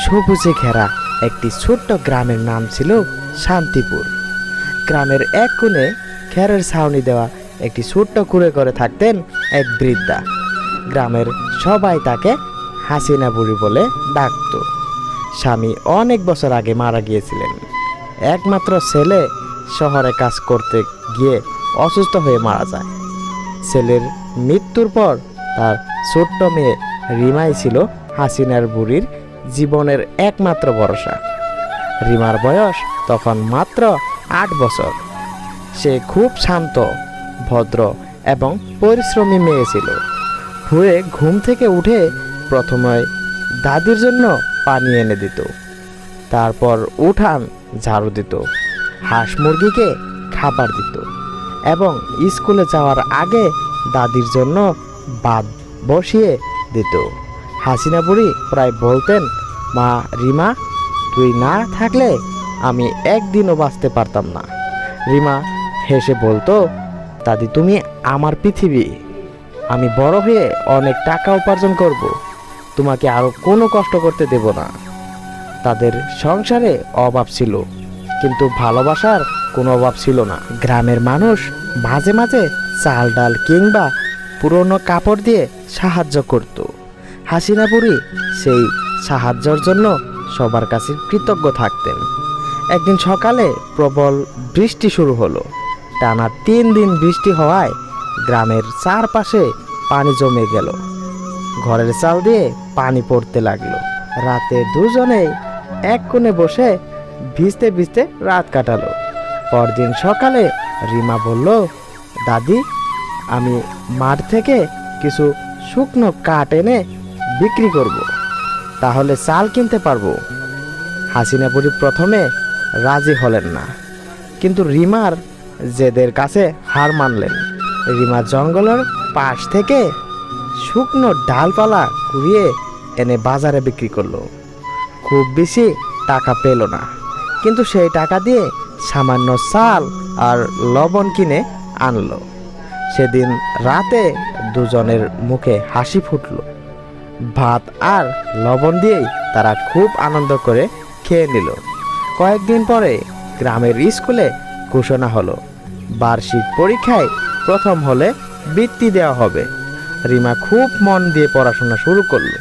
সবুজে ঘেরা একটি ছোট্ট গ্রামের নাম ছিল শান্তিপুর। গ্রামের এক কোণে খেরের ছাউনি দেওয়া একটি ছোট্ট কুঁড়ে করে থাকতেন এক বৃদ্ধা। গ্রামের সবাই তাকে হাসিনা বুড়ি বলে ডাকত। স্বামী অনেক বছর আগে মারা গিয়েছিলেন। একমাত্র ছেলে শহরে কাজ করতে গিয়ে অসুস্থ হয়ে মারা যায়। ছেলের মৃত্যুর পর তার ছোট্ট মেয়ে রিমাই ছিল হাসিনার বুড়ির জীবনের একমাত্র ভরসা। রিমার বয়স তখন মাত্র 8 বছর। সে খুব শান্ত, ভদ্র এবং পরিশ্রমী মেয়ে ছিল। ভোরে ঘুম থেকে উঠে প্রথমে দাদির জন্য পানি এনে দিত, তারপর উঠান ঝাড়ু দিত, হাঁস মুরগিকে খাবার দিত এবং স্কুলে যাওয়ার আগে দাদির জন্য ভাত বসিয়ে দিত। হাসিনা বুড়ি প্রায় বলতেন, মা রিমা, তুই না থাকলে আমি একদিনও বাঁচতে পারতাম না। রিমা হেসে বলতো, দাদি তুমি আমার পৃথিবী। আমি বড় হয়ে অনেক টাকা উপার্জন করব, তোমাকে আরও কোনো কষ্ট করতে দেব না। তাদের সংসারে অভাব ছিল, কিন্তু ভালোবাসার কোনো অভাব ছিল না। গ্রামের মানুষ মাঝে মাঝে চাল ডাল কিংবা পুরনো কাপড় দিয়ে সাহায্য করত। হাসিনা বুড়ি সেই সাহায্যের জন্য সবার কাছে কৃতজ্ঞ থাকতেন। একদিন সকালে প্রবল বৃষ্টি শুরু হলো। টানা 3 দিন বৃষ্টি হওয়ায় গ্রামের চারপাশে পানি জমে গেল। ঘরের চাল দিয়ে পানি পড়তে লাগলো। রাতে দুজনেই এক কোণে বসে ভিজতে ভিজতে রাত কাটালো। পরদিন সকালে রিমা বলল, দাদি, আমি মাঠ থেকে কিছু শুকনো কাঠ এনে বিক্রি করব, তাহলে চাল কিনতে পারবো। হাসিনা বুড়ি প্রথমে রাজি হলেন না, কিন্তু রিমার জেদের কাছে হার মানলেন। রিমা জঙ্গলের পাশ থেকে শুকনো ডালপালা কুড়িয়ে এনে বাজারে বিক্রি করলো। খুব বেশি টাকা পেল না, কিন্তু সেই টাকা দিয়ে সামান্য চাল আর লবণ কিনে আনলো। সেদিন রাতে দুজনের মুখে হাসি ফুটল। ভাত আর লবণ দিয়েই তারা খুব আনন্দ করে খেয়ে নিল। কয়েকদিন পরে গ্রামের স্কুলে ঘোষণা হলো, বার্ষিক পরীক্ষায় প্রথম হলে বৃত্তি দেওয়া হবে। রিমা খুব মন দিয়ে পড়াশোনা শুরু করলো।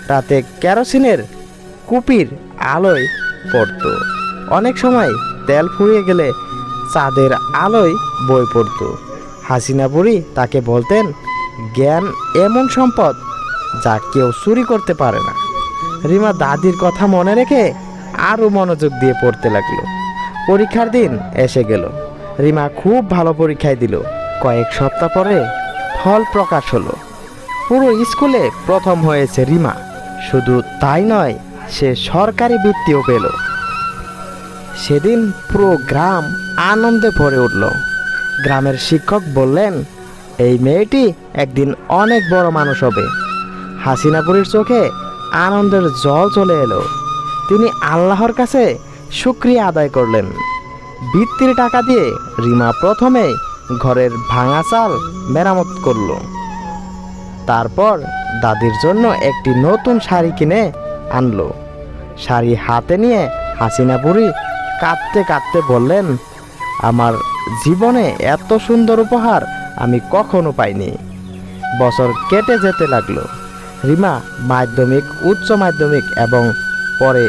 রাতে কেরোসিনের কুপির আলোয় পড়তো। অনেক সময় তেল ফুরিয়ে গেলে চাঁদের আলোয় বই পড়তো। হাসিনা বুড়ি তাকে বলতেন, জ্ঞান এমন সম্পদ যা কেউ চুরি করতে পারে না। রিমা দাদির কথা মনে রেখে আরও মনোযোগ দিয়ে পড়তে লাগলো। পরীক্ষার দিন এসে গেল। রিমা খুব ভালো পরীক্ষায় দিল। কয়েক সপ্তাহ পরে ফল প্রকাশ হলো। পুরো স্কুলে প্রথম হয়েছে রিমা। শুধু তাই নয়, সে সরকারি বৃত্তিও পেল। সেদিন পুরো গ্রাম আনন্দে ভরে উঠল। গ্রামের শিক্ষক বললেন, এই মেয়েটি একদিন অনেক বড় মানুষ হবে। হাসিনা বুড়ির চোখে আনন্দের জল চলে এলো। তিনি আল্লাহর কাছে শুকরিয়া আদায় করলেন। বৃত্তির টাকা দিয়ে রিমা প্রথমে ঘরের ভাঙা চাল মেরামত করল। তারপর দাদির জন্য একটি নতুন শাড়ি কিনে আনলো। শাড়ি হাতে নিয়ে হাসিনা বুড়ি কাঁদতে কাঁদতে বললেন, আমার জীবনে এত সুন্দর উপহার আমি কখনো পাইনি। বছর কেটে যেতে লাগলো। রিমা মাধ্যমিক, উচ্চ মাধ্যমিক এবং পরে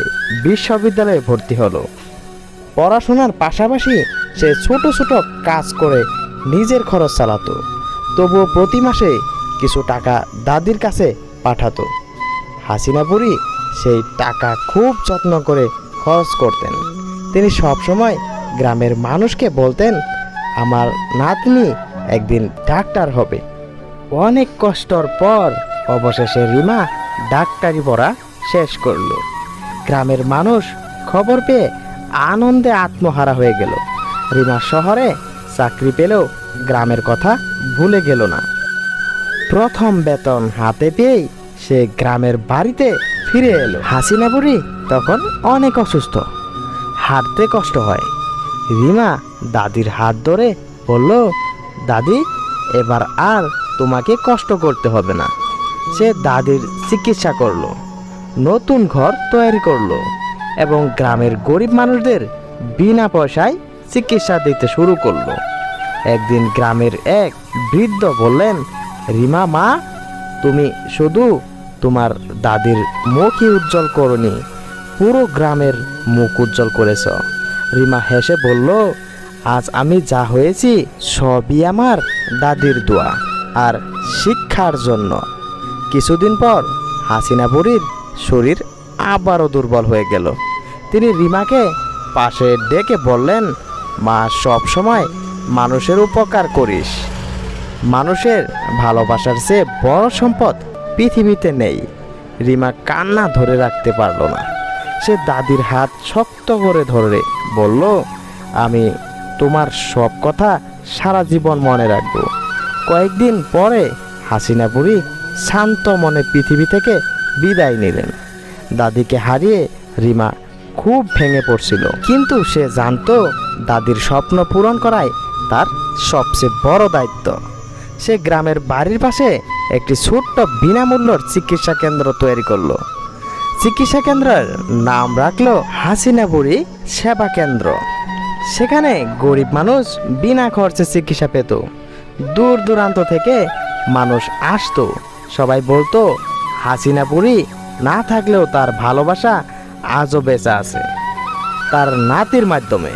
বিশ্ববিদ্যালয়ে ভর্তি হলো। পড়াশোনার পাশাপাশি সে ছোট ছোট কাজ করে নিজের খরচ চালাতো। তবুও প্রতি মাসে কিছু টাকা দাদির কাছে পাঠাতো। হাসিনা বুড়ি সেই টাকা খুব যত্ন করে খরচ করতেন। তিনি সবসময় গ্রামের মানুষকে বলতেন, আমার নাতনি একদিন ডাক্তার হবে। অনেক কষ্টর পর অবশেষে রিমা ডাক্তারি পড়া শেষ করল। গ্রামের মানুষ খবর পেয়ে আনন্দে আত্মহারা হয়ে গেল। রিমা শহরে চাকরি পেলেও গ্রামের কথা ভুলে গেল না। প্রথম বেতন হাতে পেয়েই সে গ্রামের বাড়িতে ফিরে এলো। হাসিনা বুড়ি তখন অনেক অসুস্থ, হাঁটতে কষ্ট হয়। রিমা দাদির হাত ধরে বলল, দাদি, এবার আর তোমাকে কষ্ট করতে হবে না। সে দাদির চিকিৎসা করলো। নতুন ঘর তৈরি করলো এবং গ্রামের গরিব মানুষদের বিনা পয়সায় চিকিৎসা দিতে শুরু করলো। একদিন গ্রামের এক বৃদ্ধ বললেন, রিমা মা, তুমি শুধু তোমার দাদির মুখই উজ্জ্বল করনি, পুরো গ্রামের মুখ উজ্জ্বল করেছ। রিমা হেসে বলল, আজ আমি যা হয়েছি সবই আমার দাদির দোয়া আর শিক্ষার জন্য। কিছুদিন পর হাসিনা বুড়ির শরীর আবারও দুর্বল হয়ে গেল। তিনি রিমাকে পাশে ডেকে বললেন, মা, সব সময় মানুষের উপকার করিস। মানুষের ভালোবাসার চেয়ে বড় সম্পদ পৃথিবীতে নেই। রিমা কান্না ধরে রাখতে পারল না। সে দাদির হাত শক্ত করে ধরে বলল, আমি তোমার সব কথা সারা জীবন মনে রাখব। কয়েকদিন পরে হাসিনা বুড়ি শান্ত মনে পৃথিবী থেকে বিদায় নিলেন। দাদিকে হারিয়ে রিমা খুব ভেঙে পড়ছিল, কিন্তু সে জানতো দাদির স্বপ্ন পূরণ করাই তার সবচেয়ে বড় দায়িত্ব। সে গ্রামের বাড়ির পাশে একটি ছোট্ট বিনামূল্যের চিকিৎসা কেন্দ্র তৈরি করলো। চিকিৎসা কেন্দ্রের নাম রাখলো হাসিনা বুড়ি সেবা কেন্দ্র। সেখানে গরিব মানুষ বিনা খরচে চিকিৎসা পেত। দূর দূরান্ত থেকে মানুষ আসতো। সবাই বলতো, হাসিনা বুড়ি না থাকলেও তার ভালোবাসা আজও বেঁচে আছে, তার নাতির মাধ্যমে।